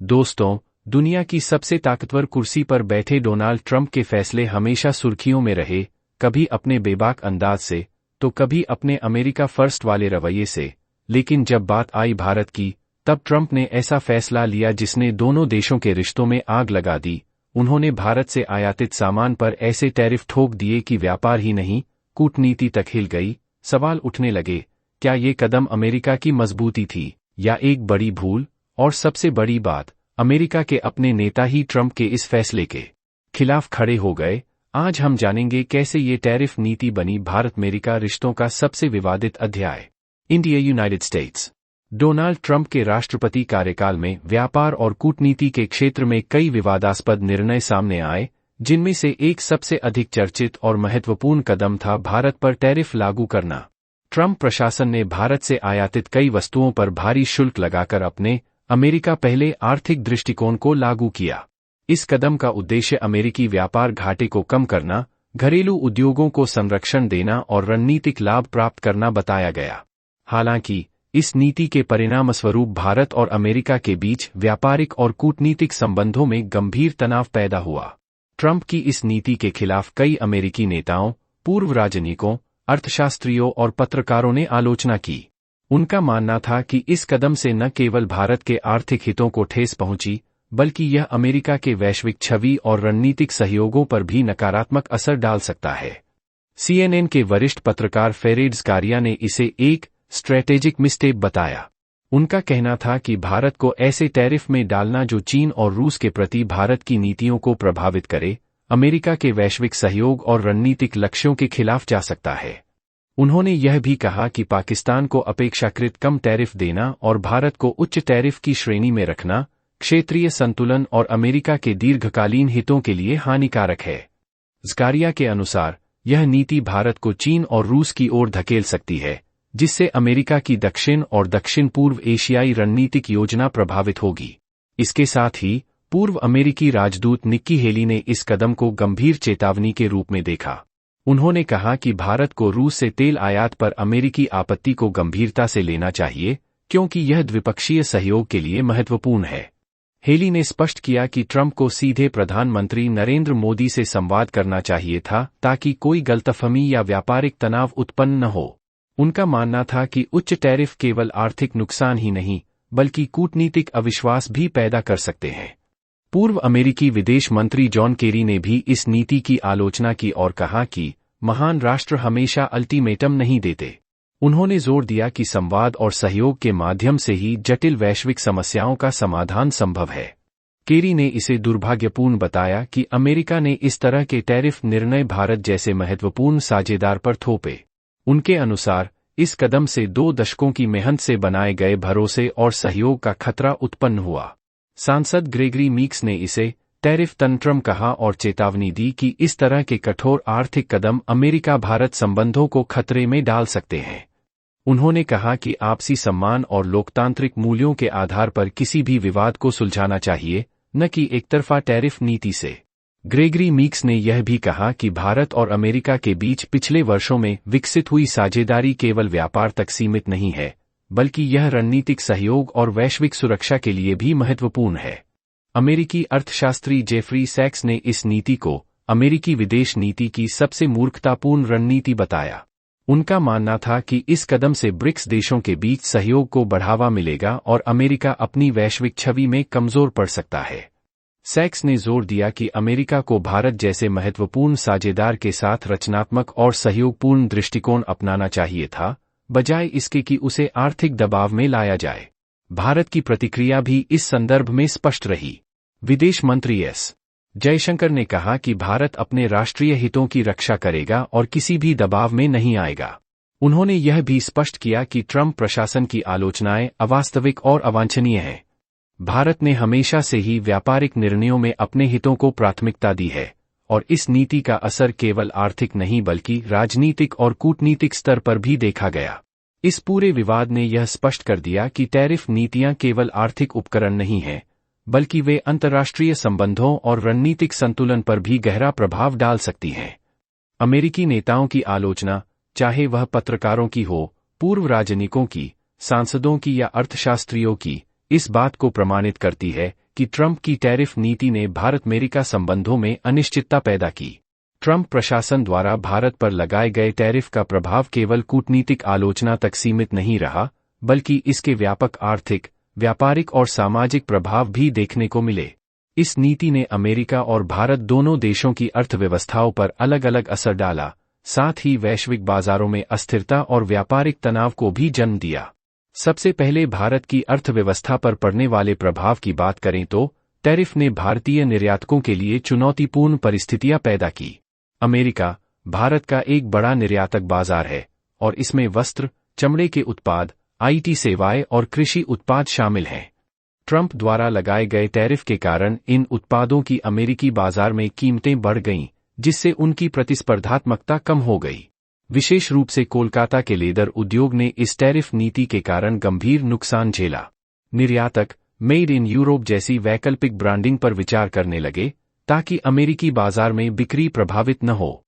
दोस्तों, दुनिया की सबसे ताकतवर कुर्सी पर बैठे डोनाल्ड ट्रंप के फैसले हमेशा सुर्खियों में रहे, कभी अपने बेबाक अंदाज से, तो कभी अपने अमेरिका फर्स्ट वाले रवैये से। लेकिन जब बात आई भारत की, तब ट्रंप ने ऐसा फैसला लिया जिसने दोनों देशों के रिश्तों में आग लगा दी। उन्होंने भारत से आयातित सामान पर ऐसे टैरिफ ठोक दिए कि व्यापार ही नहीं, कूटनीति तक हिल गई। सवाल उठने लगे, क्या ये कदम अमेरिका की मजबूती थी या एक बड़ी भूल? और सबसे बड़ी बात, अमेरिका के अपने नेता ही ट्रंप के इस फैसले के खिलाफ खड़े हो गए। आज हम जानेंगे कैसे ये टैरिफ नीति बनी भारत-अमेरिका रिश्तों का सबसे विवादित अध्याय। India United states. Donald Trump के राष्ट्रपति कार्यकाल में व्यापार और कूटनीति के क्षेत्र में कई विवादास्पद निर्णय सामने आए, जिनमें से एक सबसे अधिक चर्चित और महत्वपूर्ण कदम था भारत पर टैरिफ लागू करना। ट्रंप प्रशासन ने भारत से आयातित कई वस्तुओं पर भारी शुल्क लगाकर अपने अमेरिका पहले आर्थिक दृष्टिकोण को लागू किया। इस कदम का उद्देश्य अमेरिकी व्यापार घाटे को कम करना, घरेलू उद्योगों को संरक्षण देना और रणनीतिक लाभ प्राप्त करना बताया गया। हालांकि इस नीति के परिणामस्वरूप भारत और अमेरिका के बीच व्यापारिक और कूटनीतिक संबंधों में गंभीर तनाव पैदा हुआ। ट्रंप की इस नीति के खिलाफ कई अमेरिकी नेताओं, पूर्व राजनयिकों, अर्थशास्त्रियों और पत्रकारों ने आलोचना की। उनका मानना था कि इस कदम से न केवल भारत के आर्थिक हितों को ठेस पहुंची, बल्कि यह अमेरिका के वैश्विक छवि और रणनीतिक सहयोगों पर भी नकारात्मक असर डाल सकता है। CNN के वरिष्ठ पत्रकार फेरेड ज़कारिया ने इसे एक स्ट्रैटेजिक मिस्टेक बताया। उनका कहना था कि भारत को ऐसे टैरिफ में डालना जो चीन और रूस के प्रति भारत की नीतियों को प्रभावित करे, अमेरिका के वैश्विक सहयोग और रणनीतिक लक्ष्यों के खिलाफ जा सकता है। उन्होंने यह भी कहा कि पाकिस्तान को अपेक्षाकृत कम टैरिफ देना और भारत को उच्च टैरिफ की श्रेणी में रखना क्षेत्रीय संतुलन और अमेरिका के दीर्घकालीन हितों के लिए हानिकारक है। ज़कारिया के अनुसार, यह नीति भारत को चीन और रूस की ओर धकेल सकती है, जिससे अमेरिका की दक्षिण और दक्षिण पूर्व एशियाई रणनीतिक योजना प्रभावित होगी। इसके साथ ही पूर्व अमेरिकी राजदूत निक्की हेली ने इस कदम को गंभीर चेतावनी के रूप में देखा। उन्होंने कहा कि भारत को रूस से तेल आयात पर अमेरिकी आपत्ति को गंभीरता से लेना चाहिए, क्योंकि यह द्विपक्षीय सहयोग के लिए महत्वपूर्ण है। हेली ने स्पष्ट किया कि ट्रंप को सीधे प्रधानमंत्री नरेंद्र मोदी से संवाद करना चाहिए था, ताकि कोई गलतफहमी या व्यापारिक तनाव उत्पन्न न हो। उनका मानना था कि उच्च टैरिफ केवल आर्थिक नुकसान ही नहीं, बल्कि कूटनीतिक अविश्वास भी पैदा कर सकते हैं। पूर्व अमेरिकी विदेश मंत्री जॉन केरी ने भी इस नीति की आलोचना की और कहा कि महान राष्ट्र हमेशा अल्टीमेटम नहीं देते। उन्होंने जोर दिया कि संवाद और सहयोग के माध्यम से ही जटिल वैश्विक समस्याओं का समाधान संभव है। केरी ने इसे दुर्भाग्यपूर्ण बताया कि अमेरिका ने इस तरह के टैरिफ निर्णय भारत जैसे महत्वपूर्ण साझेदार पर थोपे। उनके अनुसार, इस कदम से 2 दशकों की मेहनत से बनाए गए भरोसे और सहयोग का खतरा उत्पन्न हुआ। सांसद ग्रेगरी मीक्स ने इसे टैरिफ तंत्रम कहा और चेतावनी दी कि इस तरह के कठोर आर्थिक कदम अमेरिका भारत संबंधों को खतरे में डाल सकते हैं। उन्होंने कहा कि आपसी सम्मान और लोकतांत्रिक मूल्यों के आधार पर किसी भी विवाद को सुलझाना चाहिए, न कि एकतरफा टैरिफ नीति से। ग्रेगरी मीक्स ने यह भी कहा कि भारत और अमेरिका के बीच पिछले वर्षों में विकसित हुई साझेदारी केवल व्यापार तक सीमित नहीं है, बल्कि यह रणनीतिक सहयोग और वैश्विक सुरक्षा के लिए भी महत्वपूर्ण है। अमेरिकी अर्थशास्त्री जेफरी सैक्स ने इस नीति को अमेरिकी विदेश नीति की सबसे मूर्खतापूर्ण रणनीति बताया। उनका मानना था कि इस कदम से ब्रिक्स देशों के बीच सहयोग को बढ़ावा मिलेगा और अमेरिका अपनी वैश्विक छवि में कमजोर पड़ सकता है। सैक्स ने जोर दिया कि अमेरिका को भारत जैसे महत्वपूर्ण साझेदार के साथ रचनात्मक और सहयोगपूर्ण दृष्टिकोण अपनाना चाहिए था, बजाय इसके कि उसे आर्थिक दबाव में लाया जाए। भारत की प्रतिक्रिया भी इस संदर्भ में स्पष्ट रही। विदेश मंत्री एस जयशंकर ने कहा कि भारत अपने राष्ट्रीय हितों की रक्षा करेगा और किसी भी दबाव में नहीं आएगा। उन्होंने यह भी स्पष्ट किया कि ट्रंप प्रशासन की आलोचनाएं अवास्तविक और अवांछनीय हैं। भारत ने हमेशा से ही व्यापारिक निर्णयों में अपने हितों को प्राथमिकता दी है, और इस नीति का असर केवल आर्थिक नहीं बल्कि राजनीतिक और कूटनीतिक स्तर पर भी देखा गया। इस पूरे विवाद ने यह स्पष्ट कर दिया कि टैरिफ नीतियां केवल आर्थिक उपकरण नहीं हैं, बल्कि वे अंतर्राष्ट्रीय संबंधों और रणनीतिक संतुलन पर भी गहरा प्रभाव डाल सकती हैं। अमेरिकी नेताओं की आलोचना, चाहे वह पत्रकारों की हो, पूर्व राजनयिकों की, सांसदों की या अर्थशास्त्रियों की, इस बात को प्रमाणित करती है कि ट्रंप की टैरिफ नीति ने भारत-अमेरिका संबंधों में अनिश्चितता पैदा की। ट्रंप प्रशासन द्वारा भारत पर लगाए गए टैरिफ का प्रभाव केवल कूटनीतिक आलोचना तक सीमित नहीं रहा, बल्कि इसके व्यापक आर्थिक, व्यापारिक और सामाजिक प्रभाव भी देखने को मिले। इस नीति ने अमेरिका और भारत दोनों देशों की अर्थव्यवस्थाओं पर अलग-अलग असर डाला, साथ ही वैश्विक बाजारों में अस्थिरता और व्यापारिक तनाव को भी जन्म दिया। सबसे पहले भारत की अर्थव्यवस्था पर पड़ने वाले प्रभाव की बात करें तो टैरिफ ने भारतीय निर्यातकों के लिए चुनौतीपूर्ण परिस्थितियां पैदा की। अमेरिका भारत का एक बड़ा निर्यातक बाजार है और इसमें वस्त्र, चमड़े के उत्पाद, आईटी सेवाएं और कृषि उत्पाद शामिल हैं। ट्रंप द्वारा लगाए गए टैरिफ के कारण इन उत्पादों की अमेरिकी बाजार में कीमतें बढ़ गईं, जिससे उनकी प्रतिस्पर्धात्मकता कम हो गई। विशेष रूप से कोलकाता के लेदर उद्योग ने इस टैरिफ नीति के कारण गंभीर नुकसान झेला। निर्यातक मेड इन यूरोप जैसी वैकल्पिक ब्रांडिंग पर विचार करने लगे ताकि अमेरिकी बाजार में बिक्री प्रभावित न हो।